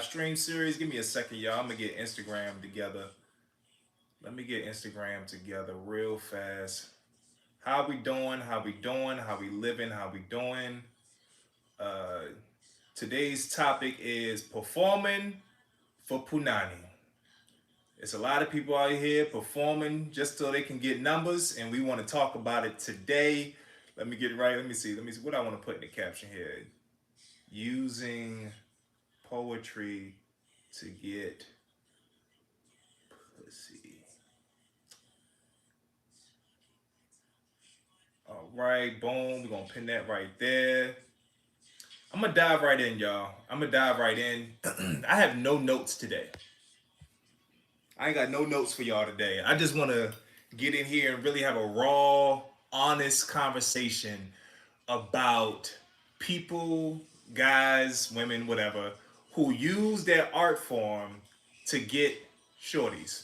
live stream series. Give me a second, y'all. I'm gonna get Instagram together. Let me get Instagram together real fast. How we doing? How we doing? How we living? How we doing? Uh, Today's topic is performing for Punani. It's a lot of people out here performing just so they can get numbers, and we want to talk about it today. Let me get it right. Let me see. Let me see what I want to put in the caption here. Using poetry to get pussy. All right, boom. We're gonna pin that right there. I'm gonna dive right in, y'all. I'm gonna dive right in. I have no notes today. I ain't got no notes for y'all today. I just want to get in here and really have a raw, honest conversation about people, guys, women, whatever, who use their art form to get shorties.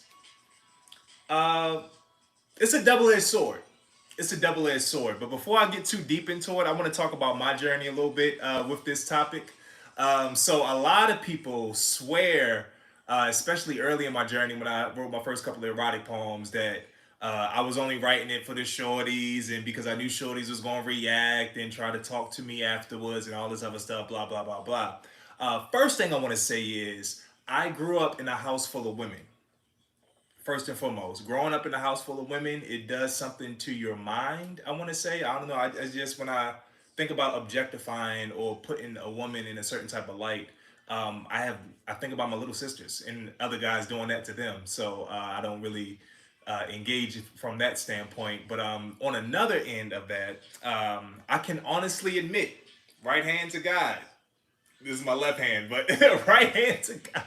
Uh, it's a double-edged sword. It's a double-edged sword. But before I get too deep into it, I want to talk about my journey a little bit with this topic. So a lot of people swear, especially early in my journey when I wrote my first couple of erotic poems, that I was only writing it for the shorties and because I knew shorties was going to react and try to talk to me afterwards and all this other stuff, blah, blah, blah, blah. First thing I want to say is I grew up in a house full of women. First and foremost, growing up in a house full of women, it does something to your mind. I want to say, I don't know. I just when I think about objectifying or putting a woman in a certain type of light, I think about my little sisters and other guys doing that to them. So I don't really engage from that standpoint. But on another end of that, I can honestly admit, right hand to God. This is my left hand, but right hand to God.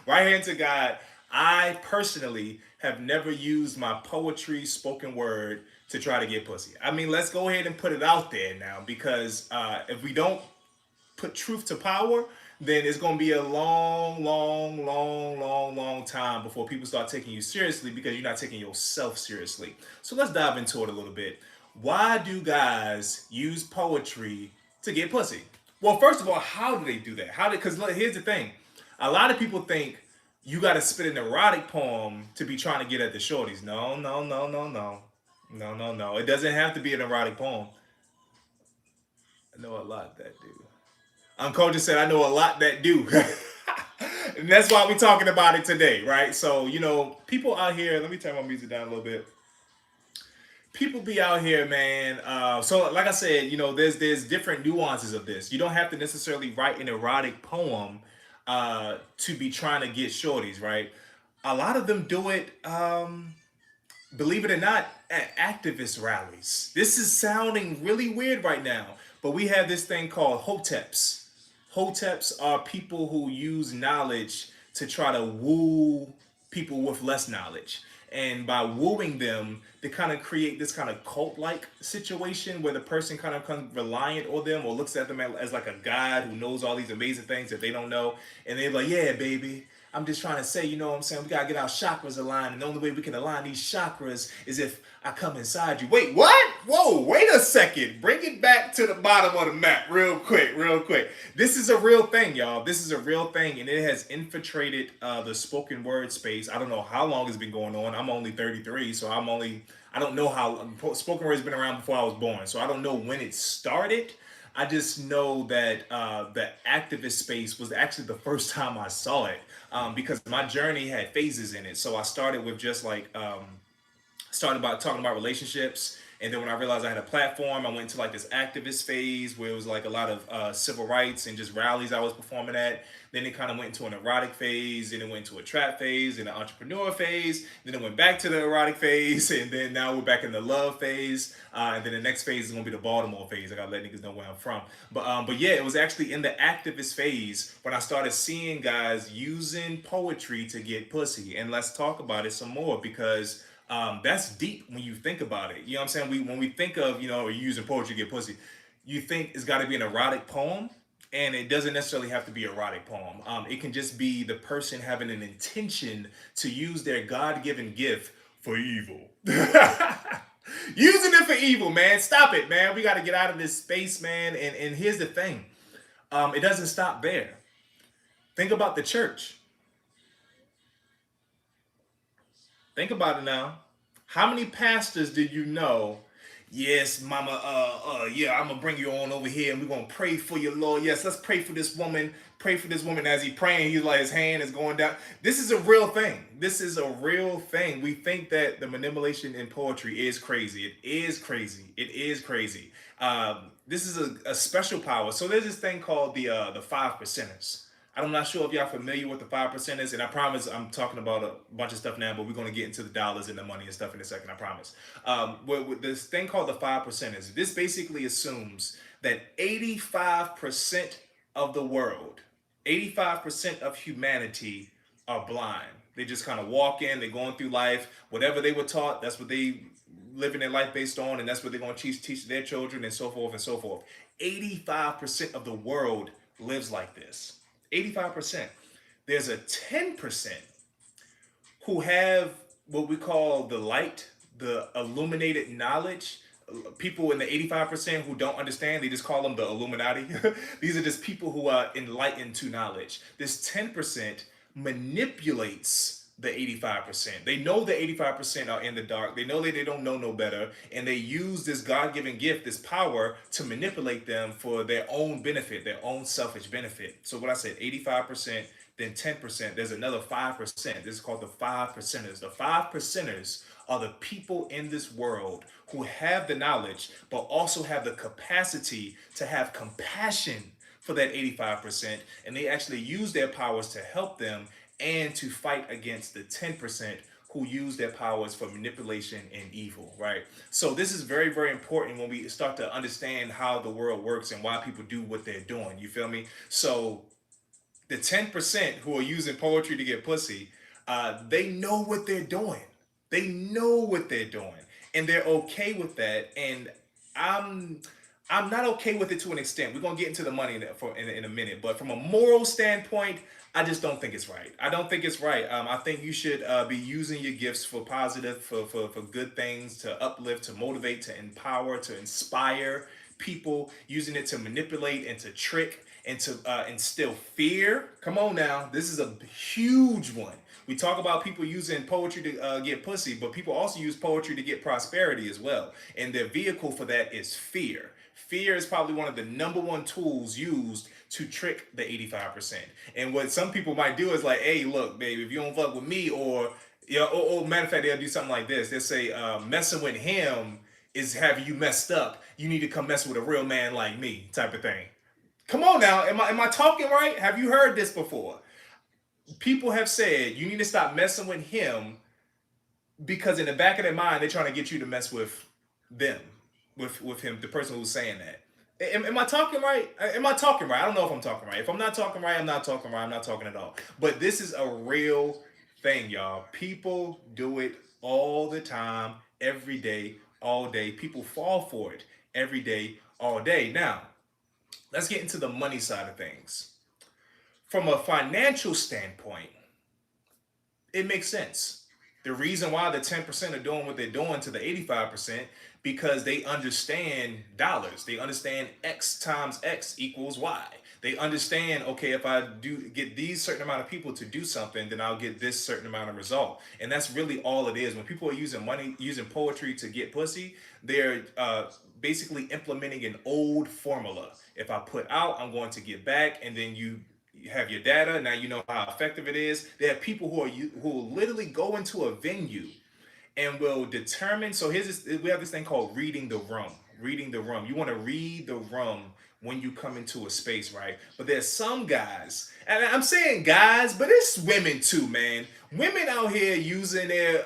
Right hand to God, I personally have never used my poetry, spoken word to try to get pussy. I mean, let's go ahead and put it out there now because if we don't put truth to power, then it's going to be a long, long, long, long, long time before people start taking you seriously because you're not taking yourself seriously. So let's dive into it a little bit. Why do guys use poetry to get pussy? Well, first of all, how do they do that? Because here's the thing. A lot of people think you got to spit an erotic poem to be trying to get at the shorties. No, no, no, no, no. No, no, no. It doesn't have to be an erotic poem. I know a lot that do. Uncle just said, I know a lot that do. And that's why we're talking about it today, right? So, people out here, let me turn my music down a little bit. People be out here, man. So, like I said, there's different nuances of this. You don't have to necessarily write an erotic poem to be trying to get shorties, right? A lot of them do it, believe it or not, at activist rallies. This is sounding really weird right now, but we have this thing called hoteps. Hoteps are people who use knowledge to try to woo people with less knowledge. And by wooing them, they kind of create this kind of cult-like situation where the person kind of becomes reliant on them or looks at them as like a god who knows all these amazing things that they don't know. And they're like, yeah, baby, I'm just trying to say, you know what I'm saying? We got to get our chakras aligned. And the only way we can align these chakras is if I come inside you. Wait, what? Whoa, wait a second. Bring it back to the bottom of the map real quick, real quick. This is a real thing, y'all. This is a real thing. And it has infiltrated the spoken word space. I don't know how long it's been going on. I'm only 33, so I don't know how spoken word has been around before I was born. So I don't know when it started. I just know that the activist space was actually the first time I saw it because my journey had phases in it. So I started with just started about talking about relationships, and then when I realized I had a platform, I went into like this activist phase where it was like a lot of civil rights and just rallies I was performing at. Then it kind of went into an erotic phase, and it went into a trap phase and an entrepreneur phase. Then it went back to the erotic phase, and then now we're back in the love phase. And then the next phase is gonna be the Baltimore phase. I gotta let niggas know where I'm from. But yeah, it was actually in the activist phase when I started seeing guys using poetry to get pussy. And let's talk about it some more because that's deep when you think about it. You know what I'm saying? When we think of, using poetry to get pussy, you think it's got to be an erotic poem, and it doesn't necessarily have to be an erotic poem. It can just be the person having an intention to use their God-given gift for evil. Using it for evil, man. Stop it, man. We got to get out of this space, man. And here's the thing. It doesn't stop there. Think about the church. Think about it now. How many pastors did you know? Yes, mama, yeah, I'm gonna bring you on over here and we're gonna pray for you, Lord. Yes, let's pray for this woman. Pray for this woman. As he praying, he's like his hand is going down. This is a real thing. This is a real thing. We think that the manipulation in poetry is crazy. It is crazy. It is crazy. This is a special power. So there's this thing called the 5%ers. I'm not sure if y'all familiar with the 5%ers, and I promise I'm talking about a bunch of stuff now, but we're going to get into the dollars and the money and stuff in a second, I promise. With this thing called the 5%ers, this basically assumes that 85% of the world, 85% of humanity are blind. They just kind of walk in, they're going through life, whatever they were taught, that's what they living their life based on, and that's what they're going to teach their children, and so forth and so forth. 85% of the world lives like this. 85%. There's a 10% who have what we call the light, the illuminated knowledge. People in the 85% who don't understand, they just call them the Illuminati. These are just people who are enlightened to knowledge. This 10% manipulates the 85%. They know the 85% are in the dark. They know that they don't know no better. And they use this God-given gift, this power, to manipulate them for their own benefit, their own selfish benefit. So what I said, 85%, then 10%, there's another 5%. This is called the 5%ers. The 5%ers are the people in this world who have the knowledge, but also have the capacity to have compassion for that 85%. And they actually use their powers to help them and to fight against the 10% who use their powers for manipulation and evil, right? So this is very, very important when we start to understand how the world works and why people do what they're doing. You feel me? So the 10% who are using poetry to get pussy, they know what they're doing. They know what they're doing, and they're okay with that. And I'm I'm not okay with it to an extent. We're gonna get into the money in a minute, but from a moral standpoint, I just don't think it's right. I don't think it's right. I think you should be using your gifts for positive, for good things, to uplift, to motivate, to empower, to inspire people. Using it to manipulate and to trick and to instill fear. Come on now, this is a huge one. We talk about people using poetry to get pussy, but people also use poetry to get prosperity as well. And their vehicle for that is fear. Fear is probably one of the number one tools used to trick the 85%. And what some people might do is like, hey, look, baby, if you don't fuck with me, or yeah, or matter of fact, they'll do something like this. They'll say, messing with him is having you messed up. You need to come mess with a real man like me, type of thing. Come on now, am I talking right? Have you heard this before? People have said you need to stop messing with him because in the back of their mind they're trying to get you to mess with them, with him, the person who's saying that. Am I talking right? Am I talking right? I don't know if I'm talking right. If I'm not talking right, I'm not talking right. I'm not talking at all. But this is a real thing, y'all. People do it all the time, every day, all day. People fall for it every day, all day. Now, let's get into the money side of things. From a financial standpoint, it makes sense. The reason why the 10% are doing what they're doing to the 85%, because they understand dollars. They understand X times X equals Y. They understand, okay, if I do get these certain amount of people to do something, then I'll get this certain amount of result. And that's really all it is. When people are using money, using poetry to get pussy, they're basically implementing an old formula. If I put out, I'm going to get back, and then you have your data. Now you know how effective it is. There are people who will literally go into a venue and will determine. So here's this, we have this thing called reading the room. Reading the room. You want to read the room when you come into a space, right? But there's some guys, and I'm saying guys, but it's women too, man. Women out here using their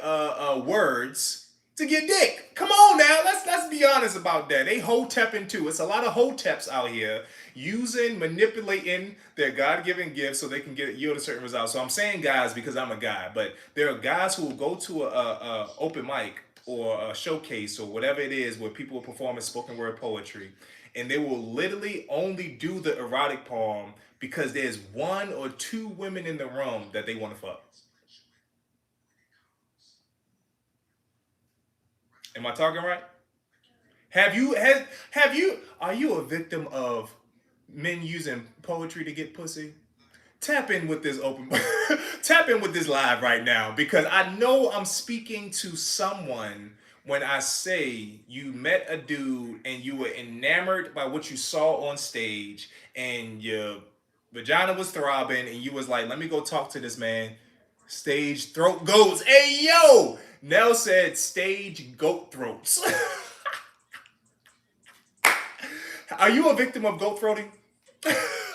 words to get dick. Come on now, let's be honest about that. They hotepping too. It's a lot of hoteps out here using, manipulating their God-given gifts so they can yield a certain result. So I'm saying guys because I'm a guy, but there are guys who will go to a open mic or a showcase or whatever it is where people are performing spoken word poetry, and they will literally only do the erotic poem because there's one or two women in the room that they want to fuck. Am I talking right? Have you are you a victim of men using poetry to get pussy? tap in with this open tap in with this live right now, because I know I'm speaking to someone when I say you met a dude and you were enamored by what you saw on stage, and your vagina was throbbing and you was like, let me go talk to this man. Stage throat goats. Hey yo, Nell said stage goat throats. Are you a victim of goat throating?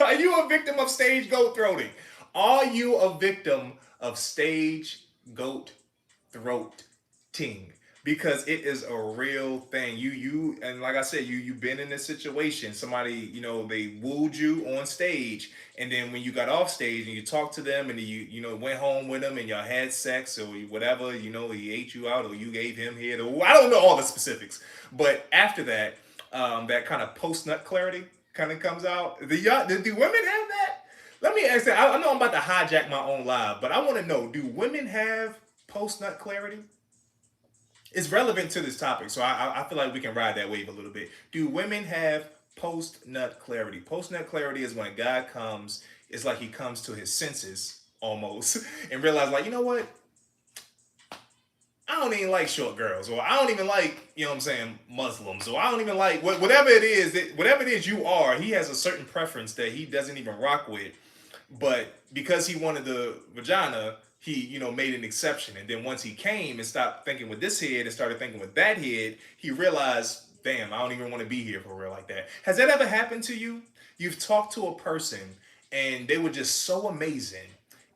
Are you a victim of stage goat throating? Are you a victim of stage goat throating? Because it is a real thing. And like I said, you've been in this situation. Somebody, they wooed you on stage, and then when you got off stage and you talked to them, and you went home with them and y'all had sex or whatever, he ate you out or you gave him head, or I don't know all the specifics. But after that, that kind of post nut clarity kind of comes out. Do women have that? Let me ask that. I know I'm about to hijack my own live, but I want to know: do women have post nut clarity? It's relevant to this topic, so I feel like we can ride that wave a little bit. Do women have post nut clarity? Post nut clarity is when a guy comes. It's like he comes to his senses almost and realize, like, you know what? I don't even like short girls, or I don't even like, Muslims, or I don't even like whatever it is you are. He has a certain preference that he doesn't even rock with, but because he wanted the vagina, he, made an exception. And then once he came and stopped thinking with this head and started thinking with that head, he realized, damn, I don't even want to be here for real like that. Has that ever happened to you? You've talked to a person and they were just so amazing,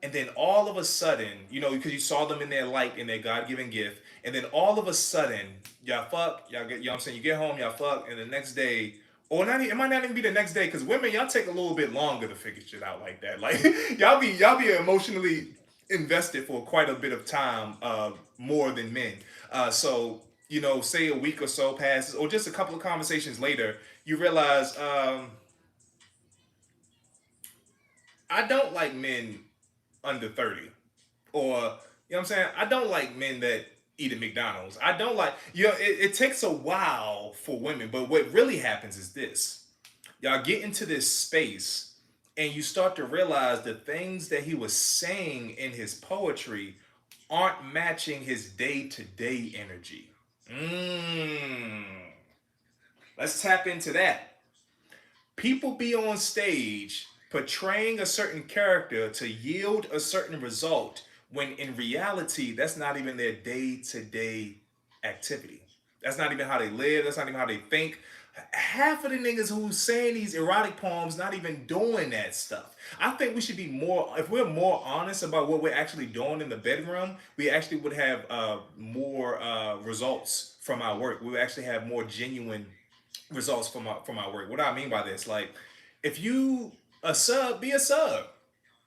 and then all of a sudden, because you saw them in their light, in their God-given gift, and then all of a sudden, y'all fuck, y'all get, you get home, y'all fuck, and the next day, or not, it might not even be the next day, because women, y'all take a little bit longer to figure shit out like that. Like, y'all be emotionally invested for quite a bit of time, more than men. So, say a week or so passes, or just a couple of conversations later, you realize, I don't like men under 30, or I don't like men that eat at McDonald's. I don't like, it takes a while for women, but what really happens is this: y'all get into this space and you start to realize the things that he was saying in his poetry aren't matching his day-to-day energy. Let's tap into that. People be on stage portraying a certain character to yield a certain result, when in reality, that's not even their day-to-day activity. That's not even how they live. That's not even how they think. Half of the niggas who's saying these erotic poems not even doing that stuff. I think we should be more, if we're more honest about what we're actually doing in the bedroom, we actually would have more results from our work. We would actually have more genuine results from our work. What do I mean by this? Like, if you a sub, be a sub.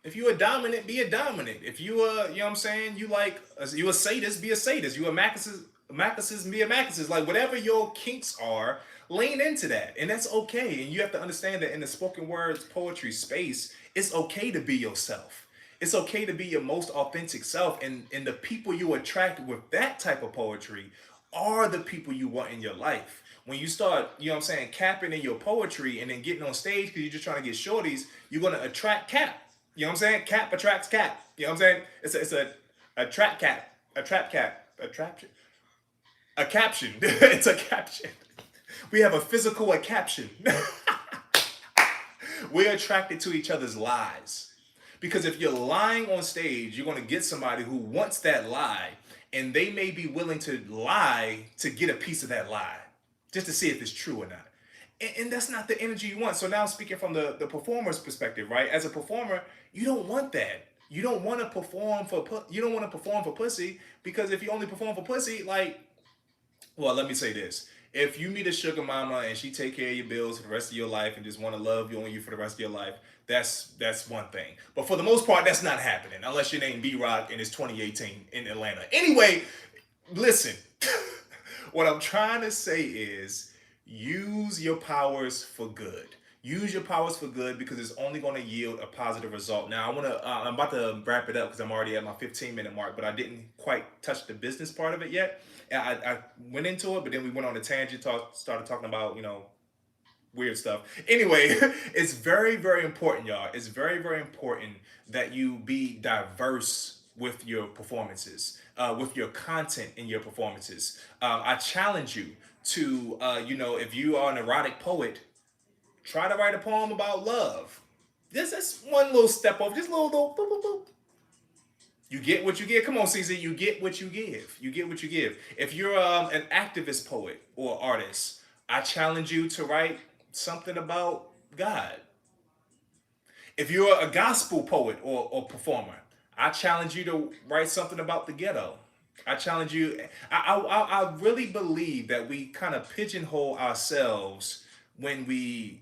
If you a dominant, be a dominant. If you you like, you a sadist, be a sadist. You a Macus, be a Macus. Like, whatever your kinks are, lean into that, and that's okay. And you have to understand that in the spoken words poetry space, it's okay to be yourself. It's okay to be your most authentic self, and the people you attract with that type of poetry are the people you want in your life. When you start, capping in your poetry and then getting on stage because you're just trying to get shorties, you're gonna attract cap. Cap attracts cap. It's a trap cap, a trap cap, a trap, a caption. It's a caption. We have a physical a caption. We're attracted to each other's lies. Because if you're lying on stage, you're going to get somebody who wants that lie, and they may be willing to lie to get a piece of that lie, just to see if it's true or not. And that's not the energy you want. So now, speaking from the performer's perspective, right? As a performer, you don't want that. You don't want to perform for pussy, because if you only perform for pussy, like, well, let me say this. If you meet a sugar mama and she take care of your bills for the rest of your life and just want to love you on you for the rest of your life, that's one thing. But for the most part, that's not happening unless your name B-Rock and it's 2018 in Atlanta. Anyway, listen. What I'm trying to say is, use your powers for good. Use your powers for good, because it's only going to yield a positive result. Now, I'm about to wrap it up because I'm already at my 15-minute mark, but I didn't quite touch the business part of it yet. I went into it, but then we went on a tangent, started talking about, weird stuff. Anyway, it's very, very important, y'all. It's very, very important that you be diverse with your performances, with your content in your performances. I challenge you to, if you are an erotic poet, try to write a poem about love. This one little step over, just a little boop, boop, boop. You get what you get. Come on, CZ. You get what you give. You get what you give. If you're an activist poet or artist, I challenge you to write something about God. If you're a gospel poet or performer, I challenge you to write something about the ghetto. I challenge you. I really believe that we kind of pigeonhole ourselves when we,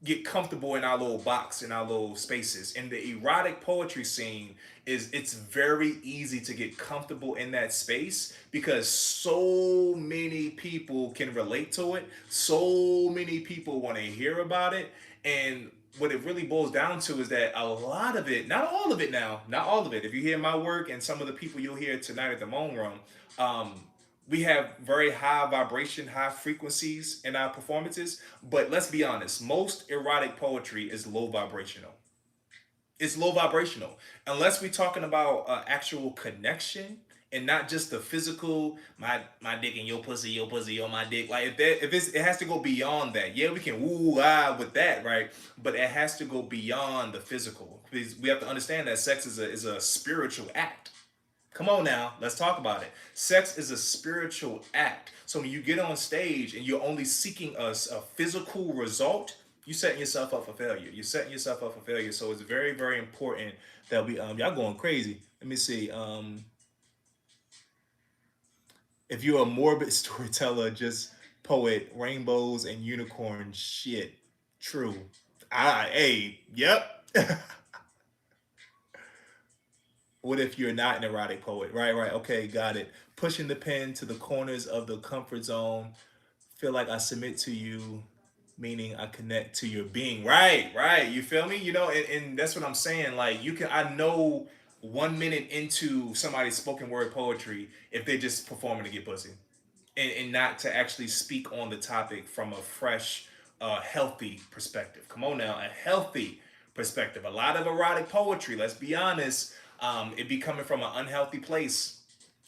get comfortable in our little box, in our little spaces. In the erotic poetry scene, it's very easy to get comfortable in that space because so many people can relate to it. So many people want to hear about it. And what it really boils down to is that a lot of it, not all of it now, not all of it. If you hear my work and some of the people you'll hear tonight at the Moan Room, um, we have very high vibration, high frequencies in our performances. But let's be honest, most erotic poetry is low vibrational. It's low vibrational. Unless we're talking about actual connection and not just the physical, my dick and your pussy on my dick. Like it has to go beyond that. Yeah, we can woo with that, right? But it has to go beyond the physical. Because we have to understand that sex is a spiritual act. Come on now, let's talk about it. Sex is a spiritual act. So when you get on stage and you're only seeking a physical result, you're setting yourself up for failure. You're setting yourself up for failure. So it's very, very important that we y'all going crazy. Let me see. If you're a morbid storyteller, just poet, rainbows and unicorns, shit. True. Yep. What if you're not an erotic poet? Right, right. Okay, got it. Pushing the pen to the corners of the comfort zone. Feel like I submit to you, meaning I connect to your being. Right, right. You feel me? And that's what I'm saying. Like I know 1 minute into somebody's spoken word poetry if they're just performing to get pussy and not to actually speak on the topic from a fresh, healthy perspective. Come on now, a healthy perspective. A lot of erotic poetry, let's be honest, it be coming from an unhealthy place.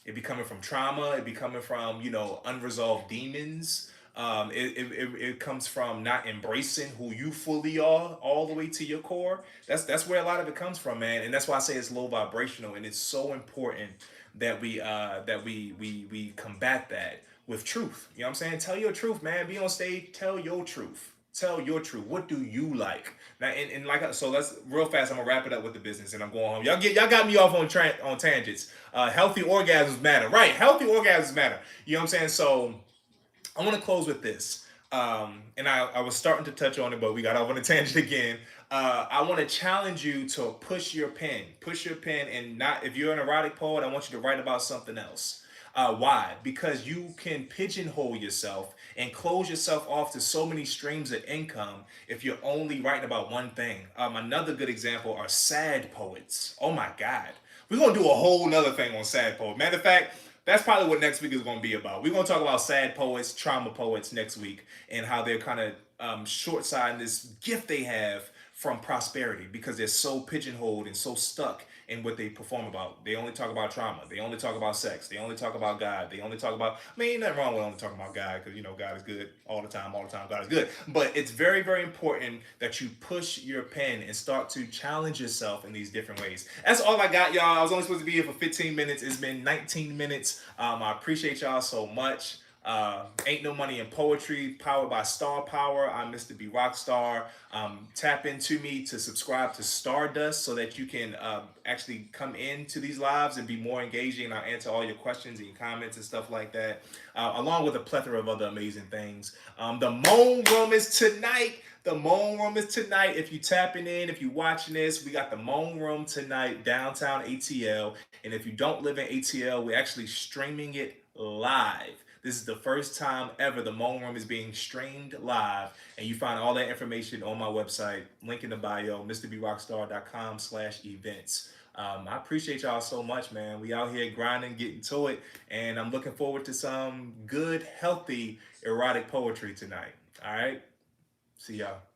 It be coming from trauma. It be coming from, unresolved demons. It comes from not embracing who you fully are all the way to your core. That's where a lot of it comes from, man. And that's why I say it's low vibrational, and it's so important that we combat that with truth. You know what I'm saying? Tell your truth, man. Be on stage. Tell your truth. Tell your truth. What do you like? Now, and like so, let's real fast. I'm gonna wrap it up with the business, and I'm going home. Y'all got me off on tangents. Healthy orgasms matter, right? Healthy orgasms matter. You know what I'm saying? So I want to close with this. And I was starting to touch on it, but we got off on a tangent again. I want to challenge you to push your pen, and not if you're an erotic poet, I want you to write about something else. Why? Because you can pigeonhole yourself and close yourself off to so many streams of income if you're only writing about one thing. Another good example are sad poets. Oh my God. We're going to do a whole nother thing on sad poets. Matter of fact, that's probably what next week is going to be about. We're going to talk about sad poets, trauma poets next week, and how they're kind of short-sighting this gift they have from prosperity because they're so pigeonholed and so stuck in what they perform about. They only talk about trauma. They only talk about sex. They only talk about God. They only talk about, ain't nothing wrong with only talking about God because, God is good all the time, God is good. But it's very, very important that you push your pen and start to challenge yourself in these different ways. That's all I got, y'all. I was only supposed to be here for 15 minutes. It's been 19 minutes. I appreciate y'all so much. Ain't No Money in Poetry, powered by Star Power. I'm Mr. B Rockstar. Tap into me to subscribe to Stardust so that you can actually come into these lives and be more engaging. And I'll answer all your questions and your comments and stuff like that, along with a plethora of other amazing things. The Moan Room is tonight. The Moan Room is tonight. If you tapping in, if you watching this, we got the Moan Room tonight, downtown ATL. And if you don't live in ATL, we're actually streaming it live. This is the first time ever the Moan Room is being streamed live, and you find all that information on my website, link in the bio, mrbrockstar.com/events. I appreciate y'all so much, man. We out here grinding, getting to it, and I'm looking forward to some good, healthy, erotic poetry tonight. All right. See y'all.